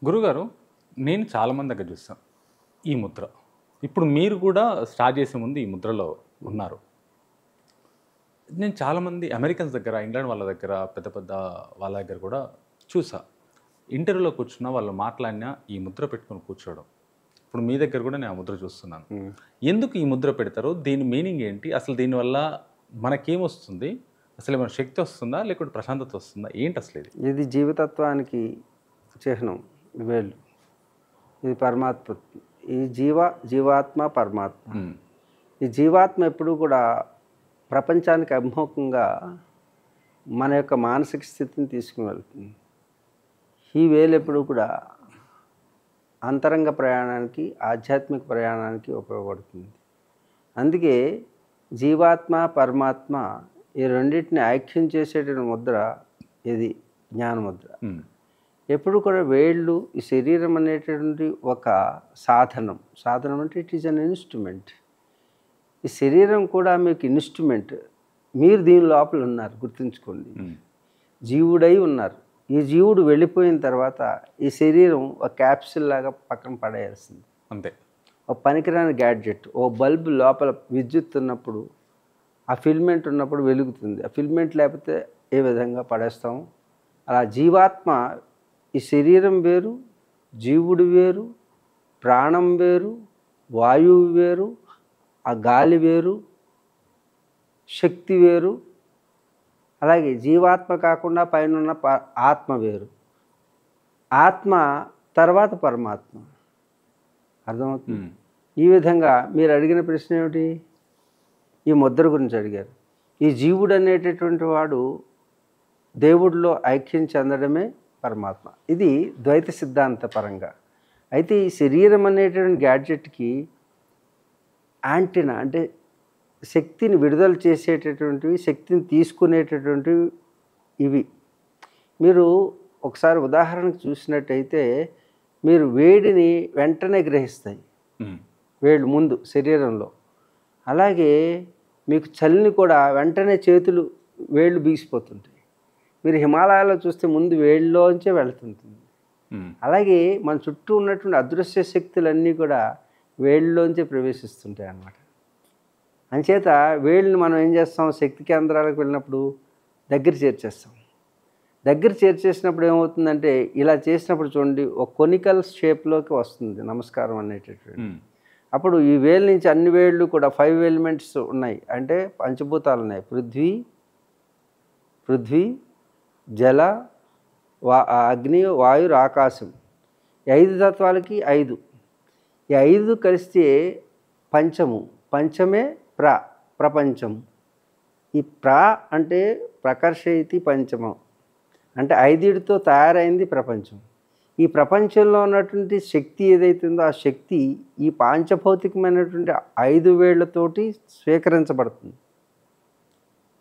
గురుగారు, నేను చాలామంది దగ్గర చూస్తాను ఈ ముద్ర. ఇప్పుడు మీరు కూడా స్టార్ట్ చేసే ముందు ఈ ముద్రలో ఉన్నారు. నేను చాలామంది అమెరికన్స్ దగ్గర, ఇంగ్లాండ్ వాళ్ళ దగ్గర, పెద్ద పెద్ద వాళ్ళ దగ్గర కూడా చూసా. ఇంటర్వ్యూలో కూర్చున్న వాళ్ళు మాట్లాడినా ఈ ముద్ర పెట్టుకొని కూర్చోవడం. ఇప్పుడు మీ దగ్గర కూడా నేను ఆ ముద్ర చూస్తున్నాను. ఎందుకు ఈ ముద్ర పెడతారు? దీని మీనింగ్ ఏంటి? అసలు దీనివల్ల మనకేమొస్తుంది? అసలు ఏమైనా శక్తి వస్తుందా, లేకుంటే ప్రశాంతత వస్తుందా? ఏంటి అసలు ఇది? ఇది జీవితత్వానికి చిహ్నం. వేళ్ళు ఇది పరమాత్మ. ఈ జీవాత్మ పరమాత్మ. ఈ జీవాత్మ ఎప్పుడూ కూడా ప్రపంచానికి అభిముఖంగా మన యొక్క మానసిక స్థితిని తీసుకుని వెళ్తుంది. ఈ వేలు ఎప్పుడూ కూడా అంతరంగ ప్రయాణానికి, ఆధ్యాత్మిక ప్రయాణానికి ఉపయోగపడుతుంది. అందుకే జీవాత్మ పరమాత్మ ఈ రెండింటిని ఐక్యం చేసేటువంటి ముద్ర ఇది జ్ఞానముద్ర. ఎప్పుడు కూడా వేళ్ళు, ఈ శరీరం అనేటువంటి ఒక సాధనం. సాధనం అంటే ఇట్ ఈజ్ అన్ ఇన్స్ట్రుమెంట్. ఈ శరీరం కూడా మీకు ఇన్స్ట్రుమెంట్. మీరు దీని లోపల ఉన్నారు, గుర్తుంచుకోండి. జీవుడై ఉన్నారు. ఈ జీవుడు వెళ్ళిపోయిన తర్వాత ఈ శరీరం ఒక క్యాప్సిల్ లాగా పక్కన పడేయాల్సింది. అంతే. ఒక పనికిరాని గ్యాడ్జెట్. ఓ బల్బ్ లోపల విద్యుత్ ఉన్నప్పుడు, ఆ ఫిల్మెంట్ ఉన్నప్పుడు వెలుగుతుంది. ఆ ఫిల్మెంట్ లేకపోతే ఏ విధంగా పడేస్తాము. అలా జీవాత్మ, ఈ శరీరం వేరు, జీవుడు వేరు, ప్రాణం వేరు, వాయువు వేరు, ఆ గాలి వేరు, శక్తి వేరు. అలాగే జీవాత్మ కాకుండా పైన ఆత్మ వేరు. ఆత్మ తర్వాత పరమాత్మ. అర్థమవుతుంది? ఈ విధంగా మీరు అడిగిన ప్రశ్న ఏమిటి? ఈ ముద్ర గురించి అడిగారు. ఈ జీవుడు అనేటటువంటి వాడు దేవుడిలో ఐక్యం చెందడమే పరమాత్మ. ఇది ద్వైత సిద్ధాంత పరంగా. అయితే ఈ శరీరం అనేటువంటి గ్యాడ్జెట్కి యాంటీనా అంటే శక్తిని విడుదల చేసేటటువంటివి, శక్తిని తీసుకునేటటువంటివి ఇవి. మీరు ఒకసారి ఉదాహరణకు చూసినట్టయితే మీరు వేడిని వెంటనే గ్రహిస్తాయి వేళ్ళు ముందు శరీరంలో. అలాగే మీకు చలిని కూడా వెంటనే చేతులు, వేళ్ళు బీసిపోతుంటాయి. మీరు హిమాలయాల్లో చూస్తే ముందు వేళ్ళలోంచే వెళ్తుంటుంది. అలాగే మన చుట్టూ ఉన్నటువంటి అదృశ్య శక్తులన్నీ కూడా వేళ్ళలోంచే ప్రవేశిస్తుంటాయి అన్నమాట. అంచేత వేళ్ళని మనం ఏం చేస్తాం? శక్తి కేంద్రాలకు వెళ్ళినప్పుడు దగ్గర చేర్చేస్తాం. దగ్గర చేర్చేసినప్పుడు ఏమవుతుందంటే, ఇలా చేసినప్పుడు చూడండి, ఒక కొనికల్ షేప్లోకి వస్తుంది నమస్కారం అనేటటువంటి. అప్పుడు ఈ వేలు నుంచి అన్ని వేళ్ళు కూడా 5 ఎలిమెంట్స్ ఉన్నాయి. అంటే పంచభూతాలు ఉన్నాయి. పృథ్వీ, జల, అగ్ని, వాయు, ఆకాశం. ఈ 5 తత్వాలకి 5. ఈ 5 కలిస్తే పంచము. పంచమే ప్రపంచం. ఈ అంటే ప్రకర్షయతి పంచమం. అంటే 5తో తయారైంది ప్రపంచం. ఈ ప్రపంచంలో ఉన్నటువంటి శక్తి ఏదైతుందో ఆ శక్తి ఈ పాంచభౌతికమైనటువంటి 5 వేళ్లతోటి స్వీకరించబడుతుంది.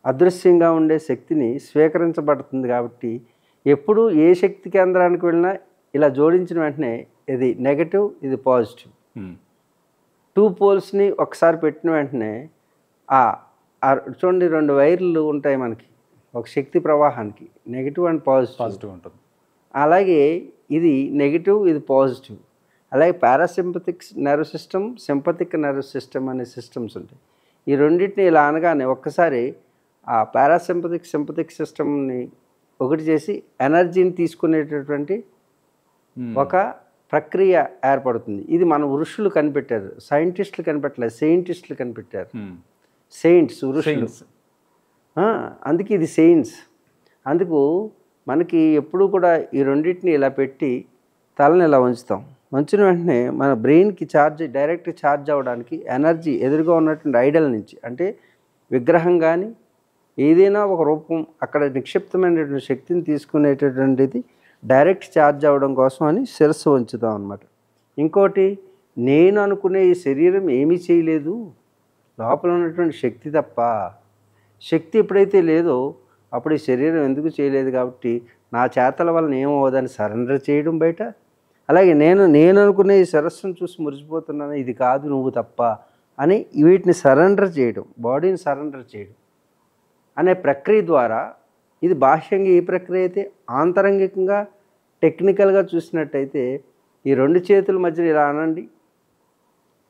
అదృశ్యంగా ఉండే శక్తిని స్వీకరించబడుతుంది. కాబట్టి ఎప్పుడు ఏ శక్తి కేంద్రానికి వెళ్ళినా ఇలా జోడించిన వెంటనే ఇది నెగటివ్, ఇది పాజిటివ్. 2 పోల్స్ని ఒకసారి పెట్టిన వెంటనే చూడండి, 2 వైర్లు ఉంటాయి మనకి ఒక శక్తి ప్రవాహానికి, నెగిటివ్ అండ్ పాజిటివ్ ఉంటుంది. అలాగే ఇది నెగిటివ్, ఇది పాజిటివ్. అలాగే parasympathetic nerve system, sympathetic nerve system అనే సిస్టమ్స్ ఉంటాయి. ఈ రెండింటిని ఇలా అనగానే ఒక్కసారి ఆ పారాసింపథిక్ సింపథిక్ సిస్టమ్ని ఒకటి చేసి ఎనర్జీని తీసుకునేటటువంటి ఒక ప్రక్రియ ఏర్పడుతుంది. ఇది మన ఋషులు కనిపెట్టారు. సైంటిస్టులు కనిపెట్టలేదు, సెయింటిస్టులు కనిపెట్టారు. సెయింట్స్, ఋషులు. అందుకే ఇది సెయిన్స్. అందుకు మనకి ఎప్పుడూ కూడా ఈ రెండింటిని ఇలా పెట్టి తలని ఇలా ఉంచుతాం. ఉంచిన వెంటనే మన బ్రెయిన్కి డైరెక్ట్ ఛార్జ్ అవ్వడానికి ఎనర్జీ ఎదురుగా ఉన్నటువంటి ఐడల్ నుంచి, అంటే విగ్రహం కానీ ఏదైనా ఒక రూపం అక్కడ నిక్షిప్తమైనటువంటి శక్తిని తీసుకునేటటువంటిది డైరెక్ట్ ఛార్జ్ అవ్వడం కోసం అని శిరస్సు ఉంచుతాం అన్నమాట. ఇంకోటి, నేను అనుకునే ఈ శరీరం ఏమీ చేయలేదు, లోపల ఉన్నటువంటి శక్తి తప్ప. శక్తి ఎప్పుడైతే లేదో అప్పుడు ఈ శరీరం ఎందుకు చేయలేదు, కాబట్టి నా చేతల వలన ఏమవుదని సరెండర్ చేయడం బయట. అలాగే నేను అనుకునే ఈ శిరస్సును చూసి మురిసిపోతున్నాను, ఇది కాదు నువ్వు తప్ప అని వీటిని సరెండర్ చేయడం, బాడీని సరెండర్ చేయడం అనే ప్రక్రియ ద్వారా, ఇది బాహ్యంగా ఏ ప్రక్రియ అయితే ఆంతరంగికంగా టెక్నికల్గా చూసినట్టయితే ఈ 2 చేతుల మధ్యలో ఇలా అనండి,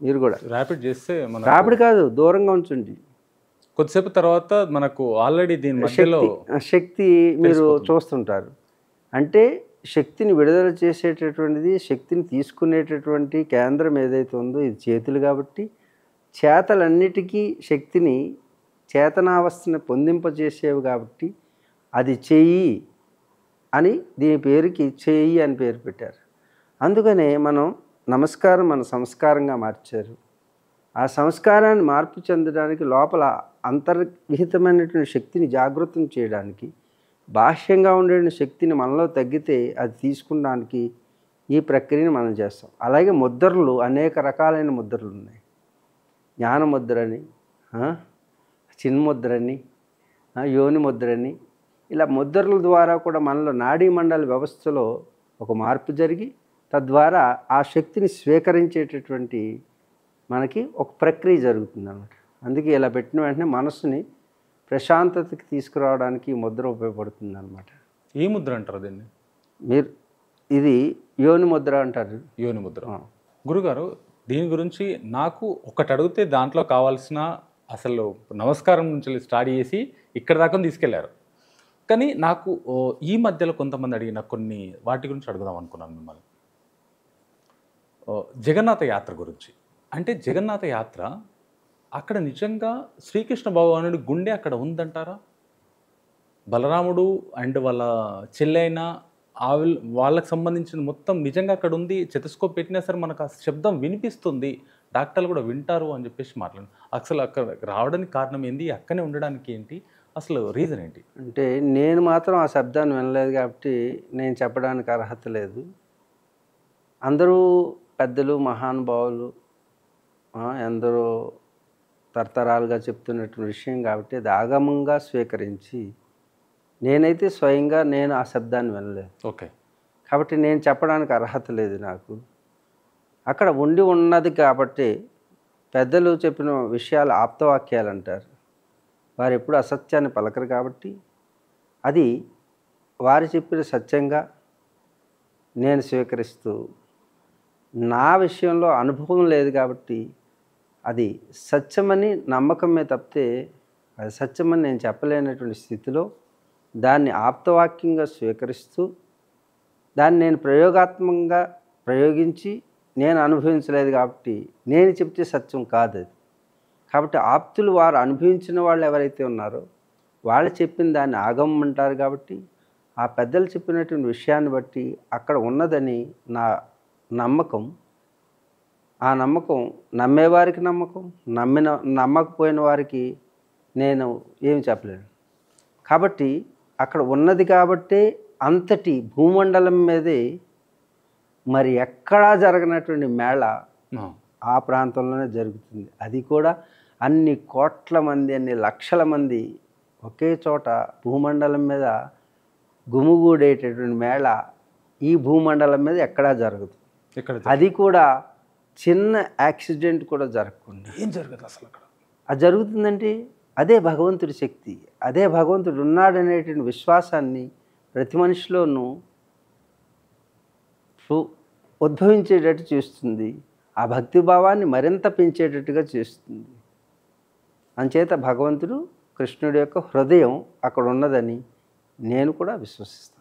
మీరు కూడా ర్యాపిడ్ చేస్తే మన రాపిడి కాదు, దూరంగా ఉంచండి. కొద్దిసేపు తర్వాత మనకు ఆల్రెడీ దీని మధ్యలో శక్తి మీరు చూస్తుంటారు. అంటే శక్తిని విడుదల చేసేటటువంటిది, శక్తిని తీసుకునేటటువంటి కేంద్రం ఏదైతే ఉందో ఇది చేతులు. కాబట్టి చేతలన్నిటికీ శక్తిని, చేతనావస్థని పొందింపజేసేవి కాబట్టి అది చెయ్యి అని దీని పేరుకి చెయ్యి అని పేరు పెట్టారు. అందుకనే మనం నమస్కారం మన సంస్కారంగా మార్చారు. ఆ సంస్కారాన్ని మార్పు చెందడానికి లోపల అంతర్నిహితమైనటువంటి శక్తిని జాగృతం చేయడానికి, బాహ్యంగా ఉండే శక్తిని మనలో తగ్గితే అది తీసుకున్నానికి ఈ ప్రక్రియను మనం చేస్తాం. అలాగే ముద్రలు, అనేక రకాలైన ముద్రలు ఉన్నాయి. జ్ఞాన ముద్రని, చిన్ముద్రని, యోని ముద్రని, ఇలా ముద్రల ద్వారా కూడా మనలో నాడీ మండల వ్యవస్థలో ఒక మార్పు జరిగి తద్వారా ఆ శక్తిని స్వీకరించేటటువంటి మనకి ఒక ప్రక్రియ జరుగుతుంది అన్నమాట. అందుకే ఇలా పెట్టిన వెంటనే మనసుని ప్రశాంతతకి తీసుకురావడానికి ఈ ముద్ర ఉపయోగపడుతుంది అన్నమాట. ఏ ముద్ర అంటారు దీన్ని? మీరు ఇది యోని ముద్ర అంటారు. యోని ముద్ర. గురుగారు, దీని గురించి నాకు ఒకటి అడిగితే దాంట్లో కావాల్సిన అసలు నమస్కారం నుంచి స్టార్ట్ చేసి ఇక్కడ దాకా తీసుకెళ్లారు. కానీ నాకు ఈ మధ్యలో కొంతమంది అడిగిన కొన్ని వాటి గురించి అడుగుదాం అనుకున్నాను మిమ్మల్ని. జగన్నాథ యాత్ర గురించి. అంటే జగన్నాథ యాత్ర అక్కడ నిజంగా శ్రీకృష్ణ భగవానుడి గుండె అక్కడ ఉందంటారా? బలరాముడు అండ్ వాళ్ళ చెల్లెైన వాళ్ళకి సంబంధించిన మొత్తం నిజంగా అక్కడ ఉంది. చెతస్కోప్ పెట్టినా సరే మనకు ఆ శబ్దం వినిపిస్తుంది, డాక్టర్లు కూడా వింటారు అని చెప్పేసి మాట్లాడు. అసలు అక్కడ రావడానికి కారణం ఏంటి? అక్కనే ఉండడానికి ఏంటి? అసలు రీజన్ ఏంటి? అంటే నేను మాత్రం ఆ శబ్దాన్ని వినలేదు కాబట్టి నేను చెప్పడానికి అర్హత లేదు. అందరూ పెద్దలు, మహానుభావులు, ఎందరో తరతరాలుగా చెప్తున్నటువంటి విషయం కాబట్టి అది ఆగమంగా స్వీకరించి, నేనైతే స్వయంగా నేను ఆ శబ్దాన్ని వినలేదు. ఓకే. కాబట్టి నేను చెప్పడానికి అర్హత లేదు నాకు. అక్కడ ఉండి ఉన్నది కాబట్టి పెద్దలు చెప్పిన విషయాలు ఆప్తవాక్యాలు అంటారు. వారు ఎప్పుడు అసత్యాన్ని పలకరు కాబట్టి అది వారు చెప్పిన సత్యంగా నేను స్వీకరిస్తూ, నా విషయంలో అనుభవం లేదు కాబట్టి అది సత్యమని నమ్మకమే తప్పితే అది సత్యమని నేను చెప్పలేనటువంటి స్థితిలో దాన్ని ఆప్తవాక్యంగా స్వీకరిస్తూ, దాన్ని నేను ప్రయోగాత్మకంగా ప్రయోగించి నేను అనుభవించలేదు కాబట్టి నేను చెప్తే సత్యం కాదు అది. కాబట్టి ఆప్తులు, వారు అనుభవించిన వాళ్ళు ఎవరైతే ఉన్నారో వాళ్ళు చెప్పిన దాన్ని ఆగమం అంటారు. కాబట్టి ఆ పెద్దలు చెప్పినటువంటి విషయాన్ని బట్టి అక్కడ ఉన్నదని నా నమ్మకం. ఆ నమ్మకం నమ్మేవారికి నమ్మకం, నమ్మకపోయిన వారికి నేను ఏమి చెప్పలేను. కాబట్టి అక్కడ ఉన్నది కాబట్టే అంతటి భూమండలం మీదే మరి ఎక్కడా జరగనటువంటి మేళ ఆ ప్రాంతంలోనే జరుగుతుంది. అది కూడా అన్ని కోట్ల మంది, అన్ని లక్షల మంది ఒకే చోట భూమండలం మీద గుమిగూడేటటువంటి మేళ ఈ భూమండలం మీద ఎక్కడా జరగదు. అది కూడా చిన్న యాక్సిడెంట్ కూడా జరగకుండా ఏం జరగదు అసలు అక్కడ. అది జరుగుతుందంటే అదే భగవంతుడి శక్తి, అదే భగవంతుడు ఉన్నాడనేటువంటి విశ్వాసాన్ని ప్రతి మనిషిలోనూ ఉద్భవించేటట్టు చేస్తుంది. ఆ భక్తిభావాన్ని మరింత పెంచేటట్టుగా చేస్తుంది. అంచేత భగవంతుడు, కృష్ణుడి యొక్క హృదయం అక్కడ ఉన్నదని నేను కూడా విశ్వసిస్తాను.